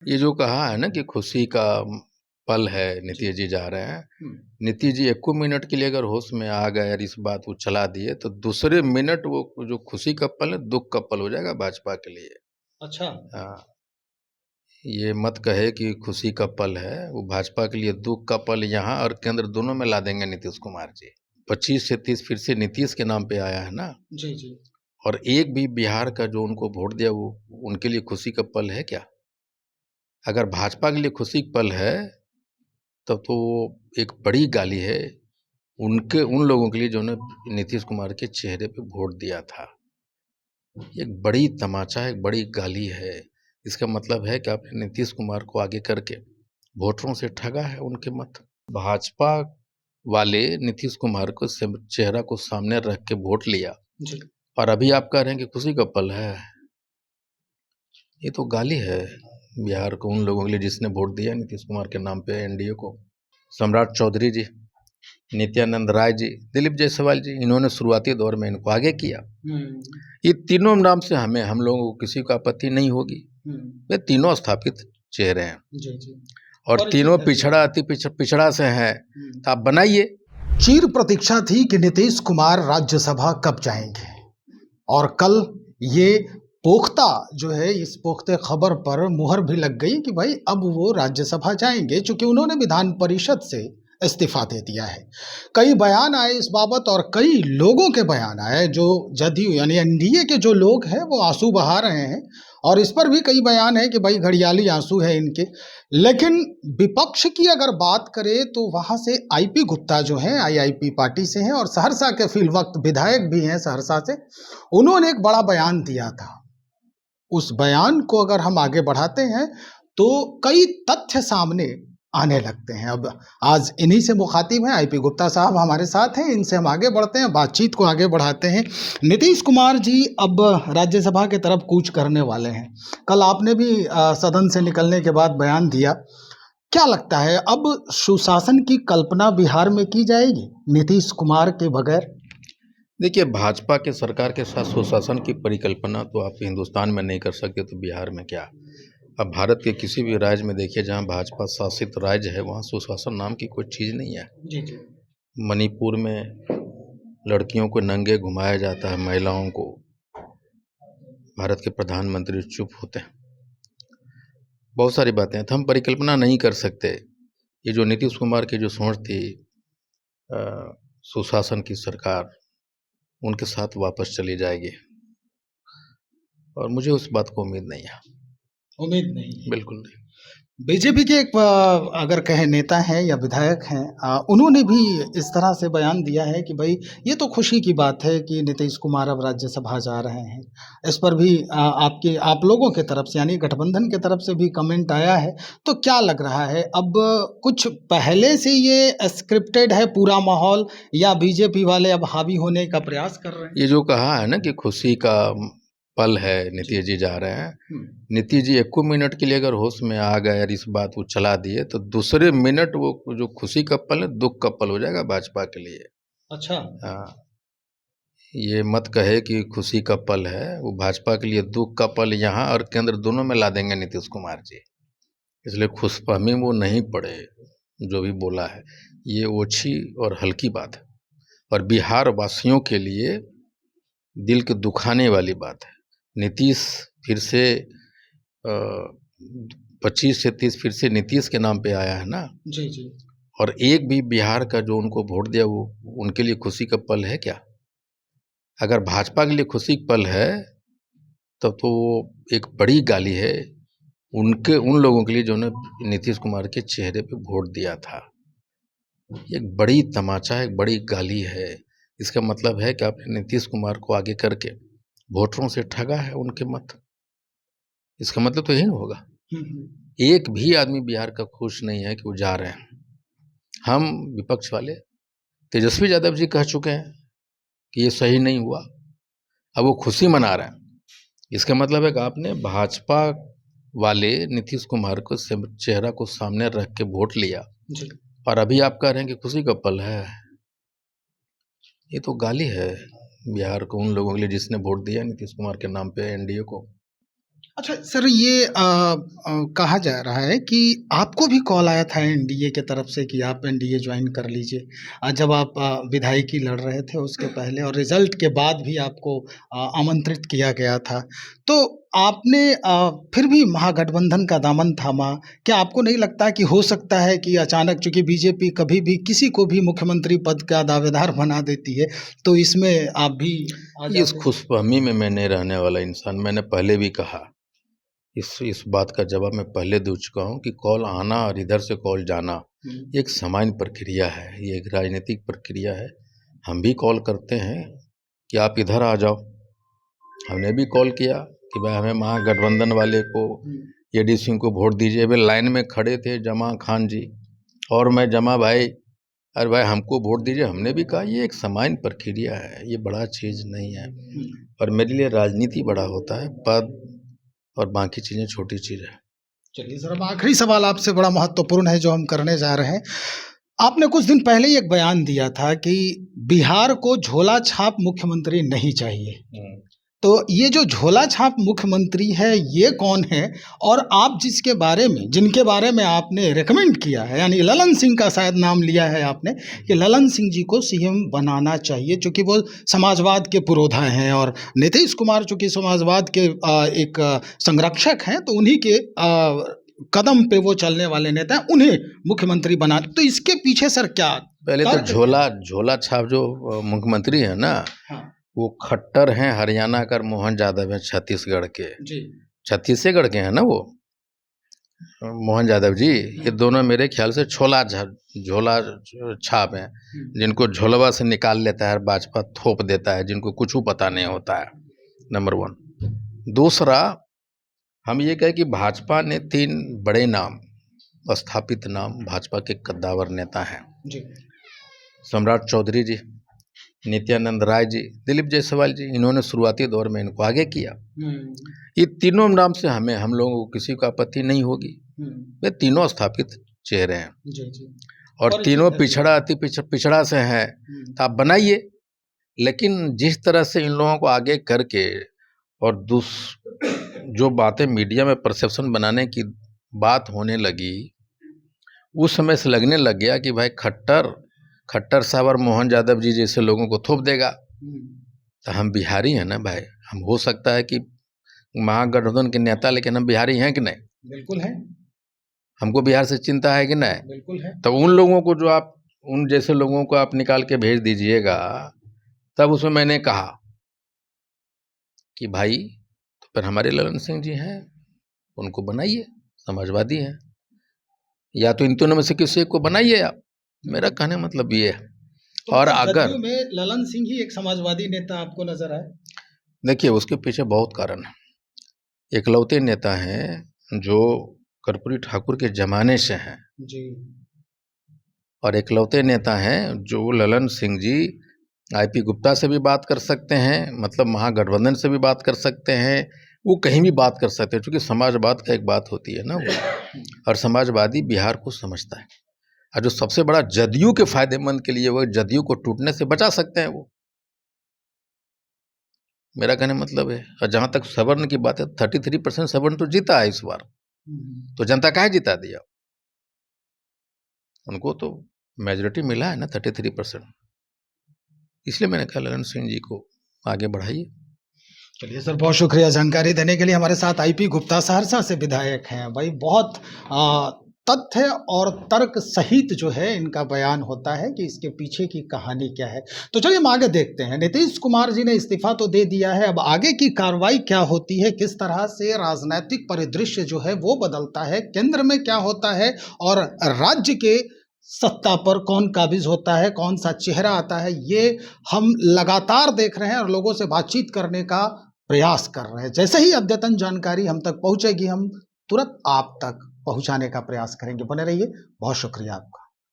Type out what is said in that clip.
ये जो कहा है ना कि खुशी का पल है, नीतीश जी जा रहे हैं। नीतीश जी एको मिनट के लिए अगर होश में आ गए और इस बात को चला दिए तो दूसरे मिनट वो जो खुशी का पल है दुख का पल हो जाएगा भाजपा के लिए। अच्छा। हाँ, ये मत कहे कि खुशी का पल है, वो भाजपा के लिए दुख का पल यहाँ और केंद्र दोनों में ला देंगे नीतीश कुमार जी। 25 से 30 फिर से नीतीश के नाम पे आया है ना। जी जी। और एक भी बिहार का जो उनको वोट दिया वो उनके लिए खुशी का पल है क्या? अगर भाजपा के लिए खुशी का पल है तब तो वो एक बड़ी गाली है उन लोगों के लिए जो ने नीतीश कुमार के चेहरे पे वोट दिया था। एक बड़ी तमाचा है, एक बड़ी गाली है। इसका मतलब है कि आपने नीतीश कुमार को आगे करके वोटरों से ठगा है उनके मत। भाजपा वाले नीतीश कुमार को चेहरा को सामने रख के वोट लिया जी। और अभी आप कह रहे हैं कि खुशी का पल है। ये तो गाली है बिहार को उन लोगों के लिए जिसने वोट दिया नीतीश कुमार के नाम पे एनडीए को। सम्राट चौधरी जी, नित्यानंद राय जी, दिलीप जायसवाल जी, इन्होंने शुरुआती दौर में इनको आगे किया। ये तीनों नाम से हम लोगों को किसी को आपत्ति नहीं होगी। वे तीनों स्थापित चेहरे हैं जी जी। और तीनों पिछड़ा अति पिछड़ा से हैं, तो आप बनाइए। चिर प्रतीक्षा थी कि नीतीश कुमार राज्यसभा कब जाएंगे और कल ये पोख्ता जो है इस पोख्ते खबर पर मुहर भी लग गई कि भाई अब वो राज्यसभा जाएंगे, चूंकि उन्होंने विधान परिषद से इस्तीफा दे दिया है। कई बयान आए इस बाबत और कई लोगों के बयान आए, जो जदयू यानी एनडीए के जो लोग हैं वो आंसू बहा रहे हैं और इस पर भी कई बयान है कि भाई घड़ियाली आंसू है इनके। लेकिन विपक्ष की अगर बात करें तो वहां से आईपी गुप्ता जो हैं आईआईपी पार्टी से हैं और सहरसा के फिल वक्त विधायक भी हैं सहरसा से, उन्होंने एक बड़ा बयान दिया था। उस बयान को अगर हम आगे बढ़ाते हैं तो कई तथ्य सामने आने लगते हैं। अब आज इन्हीं से मुखातिब हैं, आईपी गुप्ता साहब हमारे साथ हैं, इनसे हम आगे बढ़ते हैं, बातचीत को आगे बढ़ाते हैं। नीतीश कुमार जी अब राज्यसभा की तरफ कूच करने वाले हैं। कल आपने भी सदन से निकलने के बाद बयान दिया। क्या लगता है अब सुशासन की कल्पना बिहार में की जाएगी नीतीश कुमार के बगैर? देखिए, भाजपा के सरकार के साथ सुशासन की परिकल्पना तो आप हिंदुस्तान में नहीं कर सकते तो बिहार में क्या। अब भारत के किसी भी राज्य में देखिए जहां भाजपा शासित राज्य है वहां सुशासन नाम की कोई चीज़ नहीं है। जी जी। मणिपुर में लड़कियों को नंगे घुमाया जाता है, महिलाओं को। भारत के प्रधानमंत्री चुप होते हैं। बहुत सारी बातें हैं तो हम परिकल्पना नहीं कर सकते। ये जो नीतीश कुमार की जो सोच थी सुशासन की सरकार उनके साथ वापस चली जाएगी और मुझे उस बात को उम्मीद नहीं है। उम्मीद नहीं है। बिल्कुल नहीं। बीजेपी के एक अगर कहे नेता हैं या विधायक हैं, उन्होंने भी इस तरह से बयान दिया है कि भाई ये तो खुशी की बात है कि नीतीश कुमार अब राज्यसभा जा रहे हैं। इस पर भी आप लोगों के तरफ से यानी गठबंधन के तरफ से भी कमेंट आया है। तो क्या लग रहा है अब कुछ पहले से ये स्क्रिप्टेड है पूरा माहौल या बीजेपी वाले अब हावी होने का प्रयास कर रहे हैं? ये जो कहा है ना कि खुशी का पल है, नीतीश जी जा रहे हैं। नीतीश जी एको मिनट के लिए अगर होश में आ गए और इस बात को चला दिए तो दूसरे मिनट वो जो खुशी का पल है दुख का पल हो जाएगा भाजपा के लिए। अच्छा। हाँ, ये मत कहे कि खुशी का पल है, वो भाजपा के लिए दुख का पल यहाँ और केंद्र दोनों में ला देंगे नीतीश कुमार जी। इसलिए खुशफहमी वो नहीं पड़े जो भी बोला है, ये ओछी और हल्की बात है और बिहार वासियों के लिए दिल के दुखाने वाली बात है। नीतीश फिर से 25 से 30 फिर से नीतीश के नाम पे आया है ना। जी जी। और एक भी बिहार का जो उनको वोट दिया वो उनके लिए खुशी का पल है क्या? अगर भाजपा के लिए खुशी का पल है तब तो वो एक बड़ी गाली है उन लोगों के लिए जो ने नीतीश कुमार के चेहरे पे वोट दिया था। एक बड़ी तमाचा है, एक बड़ी गाली है। इसका मतलब है कि आपने नीतीश कुमार को आगे करके वोटरों से ठगा है उनके मत। इसका मतलब तो यही ना होगा। एक भी आदमी बिहार का खुश नहीं है कि वो जा रहे हैं। हम विपक्ष वाले तेजस्वी यादव जी कह चुके हैं कि ये सही नहीं हुआ, अब वो खुशी मना रहे हैं। इसका मतलब है कि आपने भाजपा वाले नीतीश कुमार को चेहरा को सामने रख के वोट लिया जी। और अभी आप कह रहे हैं कि खुशी का पल है। ये तो गाली है बिहार को उन लोगों के लिए जिसने वोट दिया नीतीश कुमार के नाम पे एनडीए को। अच्छा सर, ये कहा जा रहा है कि आपको भी कॉल आया था एनडीए की तरफ से कि आप एनडीए ज्वाइन कर लीजिए, जब आप विधायकी लड़ रहे थे उसके पहले, और रिजल्ट के बाद भी आपको आमंत्रित किया गया था। तो आपने फिर भी महागठबंधन का दामन थामा। क्या आपको नहीं लगता कि हो सकता है कि अचानक, चूंकि बीजेपी कभी भी किसी को भी मुख्यमंत्री पद का दावेदार बना देती है, तो इसमें आप भी आ इस जाते? खुशफहमी में मैं नहीं रहने वाला इंसान। मैंने पहले भी कहा, इस बात का जवाब मैं पहले दे चुका हूँ कि कॉल आना और इधर से कॉल जाना एक सामान्य प्रक्रिया है, ये एक राजनीतिक प्रक्रिया है। हम भी कॉल करते हैं कि आप इधर आ जाओ। हमने भी कॉल किया कि भाई हमें महागठबंधन वाले को, एडी सिंह को वोट दीजिए। वे लाइन में खड़े थे जमा खान जी और मैं, जमा भाई, अरे भाई हमको वोट दीजिए। हमने भी कहा ये एक सामान्य प्रक्रिया है, ये बड़ा चीज़ नहीं है। और मेरे लिए राजनीति बड़ा होता है, पद और बाकी चीज़ें छोटी चीज़ है। चलिए सर, अब आखिरी सवाल आपसे बड़ा महत्वपूर्ण है जो हम करने जा रहे हैं। आपने कुछ दिन पहले ही एक बयान दिया था कि बिहार को झोला छाप मुख्यमंत्री नहीं चाहिए। तो ये जो झोला छाप मुख्यमंत्री है, ये कौन है? और आप जिनके बारे में आपने रेकमेंड किया है, यानी ललन सिंह का शायद नाम लिया है आपने, कि ललन सिंह जी को सीएम बनाना चाहिए, चूंकि वो समाजवाद के पुरोधा हैं, और नीतीश कुमार चूंकि समाजवाद के एक संरक्षक हैं, तो उन्हीं के कदम पे वो चलने वाले नेता हैं, उन्हें मुख्यमंत्री बना। तो इसके पीछे सर क्या पहले तो झोला छाप जो मुख्यमंत्री है ना, हाँ वो खट्टर हैं हरियाणा का, मोहन यादव है छत्तीसगढ़ के। जी, छत्तीसगढ़ के हैं ना वो, मोहन यादव जी। ये दोनों मेरे ख्याल से झोला छाप हैं, जिनको झोलवा से निकाल लेता है भाजपा, थोप देता है, जिनको कुछ पता नहीं होता है। नंबर 1। दूसरा, हम ये कहें कि भाजपा ने 3 बड़े नाम, स्थापित नाम भाजपा के कद्दावर नेता हैं जी, सम्राट चौधरी जी, नित्यानंद राय जी, दिलीप जायसवाल जी। इन्होंने शुरुआती दौर में इनको आगे किया। ये तीनों नाम से हम लोगों को किसी को आपत्ति नहीं होगी। वे तीनों स्थापित चेहरे हैं जी, जी। और तीनों अति पिछड़ा से हैं, तो आप बनाइए। लेकिन जिस तरह से इन लोगों को आगे करके और जो बातें मीडिया में परसेप्शन बनाने की बात होने लगी, उस समय से लगने लग गया कि भाई खट्टर साहब और मोहन यादव जी जैसे लोगों को थोप देगा। तो हम बिहारी हैं ना भाई, हम हो सकता है कि महागठबंधन के नेता, लेकिन हम बिहारी हैं कि नहीं? बिल्कुल है, हमको बिहार से चिंता है कि नहीं? बिल्कुल है। तो उन लोगों को, जो आप उन जैसे लोगों को आप निकाल के भेज दीजिएगा। तब उसमें मैंने कहा कि भाई, तो फिर हमारे ललन सिंह जी हैं, उनको बनाइए, समाजवादी हैं, या तो इन दोनों में से किसी एक को बनाइए आप। मेरा कहने का मतलब ये है। तो और मतलब अगर जदयू में ललन सिंह ही एक समाजवादी नेता आपको नजर आए? देखिए, उसके पीछे बहुत कारण है। इकलौते नेता हैं जो कर्पूरी ठाकुर के जमाने से हैं, जी, और इकलौते नेता हैं जो ललन सिंह जी आईपी गुप्ता से भी बात कर सकते हैं, मतलब महागठबंधन से भी बात कर सकते हैं, वो कहीं भी बात कर सकते हैं, क्योंकि समाजवाद का एक बात होती है ना वो, और समाजवादी बिहार को समझता है। और जो सबसे बड़ा जदयू के फायदेमंद के लिए, वो जदयू को टूटने से बचा सकते हैं वो। मेरा कहने मतलब है। और जहाँ तक सवर्ण की बात है, 33% सवर्ण तो जीता है इस बार, तो जनता काहे जिता दिया? उनको तो मेजोरिटी मिला है ना, 33%। इसलिए मैंने कहा ललन सिंह जी को आगे बढ़ाइए। चलिए सर, बहुत शुक्रिया जानकारी देने के लिए। हमारे साथ आईपी गुप्ता सहरसा से विधायक हैं। भाई, बहुत तथ्य और तर्क सहित जो है इनका बयान होता है कि इसके पीछे की कहानी क्या है। तो चलिए हम आगे देखते हैं। नीतीश कुमार जी ने इस्तीफा तो दे दिया है, अब आगे की कार्रवाई क्या होती है, किस तरह से राजनीतिक परिदृश्य जो है वो बदलता है, केंद्र में क्या होता है, और राज्य के सत्ता पर कौन काबिज होता है, कौन सा चेहरा आता है, ये हम लगातार देख रहे हैं और लोगों से बातचीत करने का प्रयास कर रहे हैं। जैसे ही अद्यतन जानकारी हम तक पहुंचेगी, हम तुरंत आप तक पहुंचाने का प्रयास करेंगे। बने रहिए। बहुत शुक्रिया आपका।